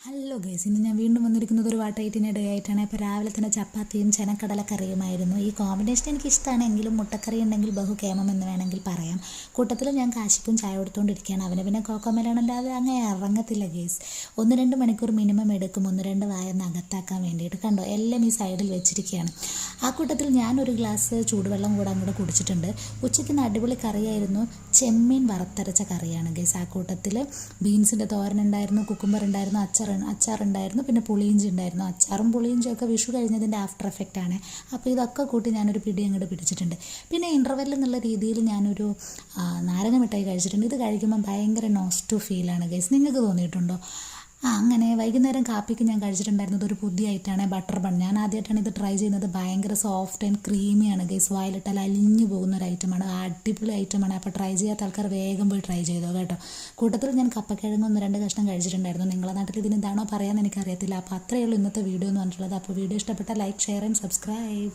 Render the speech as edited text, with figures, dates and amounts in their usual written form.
Hello guys, ഇന്ന് ഞാൻ വീണ്ടും വന്നിരിക്കുന്നത് ഒരു വാട്ടൈറ്റിൻ്റെ ഡേ ആയിട്ടാണ്. ഇപ്പോൾ രാവിലെ തന്നെ ചപ്പാത്തിയും ചെനക്കടലക്കറിയുമായിരുന്നു. ഈ കോമ്പിനേഷൻ എനിക്ക് ഇഷ്ടമാണ്, എങ്കിലും മുട്ടക്കറി ഉണ്ടെങ്കിൽ ബഹുകേമം എന്ന് വേണമെങ്കിൽ പറയാം. കൂട്ടത്തിൽ ഞാൻ കാശിക്കും ചായ കൊടുത്തുകൊണ്ടിരിക്കുകയാണ്. അവന് പിന്നെ കോക്കോമലാണല്ലാതെ അങ്ങനെ ഇറങ്ങത്തില്ല ഗൈസ്. 1-2 മണിക്കൂർ മിനിമം എടുക്കും 1-2 വായൊന്ന് അകത്താക്കാൻ വേണ്ടിയിട്ട്. കണ്ടോ, എല്ലാം ഈ സൈഡിൽ വെച്ചിരിക്കുകയാണ്. ആ കൂട്ടത്തിൽ ഞാനൊരു ഗ്ലാസ് ചൂടുവെള്ളം കൂടെ അങ്ങോട്ട് കുടിച്ചിട്ടുണ്ട്. ഉച്ചയ്ക്ക് അടിപൊളി കറിയായിരുന്നു, ചെമ്മീൻ വറുത്തരച്ച കറിയാണ് ഗൈസ്. ആ കൂട്ടത്തിൽ ബീൻസിൻ്റെ തോരൻ ഉണ്ടായിരുന്നു, കുക്കുംബർ ഉണ്ടായിരുന്നു, അച്ചാറുണ്ടായിരുന്നു, പിന്നെ പുളിയിഞ്ചി ഉണ്ടായിരുന്നു. അച്ചാറും പുളിയിഞ്ചിയൊക്കെ വിഷു കഴിഞ്ഞതിൻ്റെ ആഫ്റ്റർ എഫക്റ്റ് ആണ്. അപ്പോൾ ഇതൊക്കെ കൂട്ടി ഞാനൊരു പിടി അങ്ങോട്ട് പിടിച്ചിട്ടുണ്ട്. പിന്നെ ഇൻ്റർവെൽ എന്നുള്ള രീതിയിൽ ഞാനൊരു നാരങ്ങ മിഠായി കഴിച്ചിട്ടുണ്ട്. ഇത് കഴിക്കുമ്പോൾ ഭയങ്കര നോസ്റ്റു ഫീലാണ് ഗൈസ്. നിങ്ങൾക്ക് തോന്നിയിട്ടുണ്ടോ? അങ്ങനെ വൈകുന്നേരം കാപ്പിക്ക് ഞാൻ കഴിച്ചിട്ടുണ്ടായിരുന്നത് ഒരു പുതിയ ഐറ്റമാണ്, ബട്ടർ ബൺ. ഞാൻ ആദ്യമായിട്ടാണ് ഇത് ട്രൈ ചെയ്യുന്നത്. ഭയങ്കര സോഫ്റ്റ് ആൻഡ് ക്രീമിയാണ് ഗൈസ്. വായിലിട്ടാൽ അലിഞ്ഞു പോകുന്ന ഒരു ഐറ്റമാണ്, അടിപൊളി ഐറ്റമാണ്. അപ്പോൾ ട്രൈ ചെയ്യാത്ത ആൾക്കാർ വേഗം പോയി ട്രൈ ചെയ്തോ കേട്ടോ. കൂട്ടത്തിൽ ഞാൻ കപ്പക്കിഴങ്ങ് 1-2 കഷ്ണം കഴിച്ചിട്ടുണ്ടായിരുന്നു. നിങ്ങളുടെ നാട്ടിൽ ഇതിന് എന്താണോ പറയാമെന്ന് എനിക്കറിയത്തില്ല. അപ്പോൾ അത്രയേ ഉള്ളൂ ഇന്നത്തെ വീഡിയോ എന്ന് പറഞ്ഞിട്ടുള്ളത്. അപ്പോൾ വീഡിയോ ഇഷ്ടപ്പെട്ടാൽ ലൈക്ക്, ഷെയർ ആൻഡ് സബ്സ്ക്രൈബ്.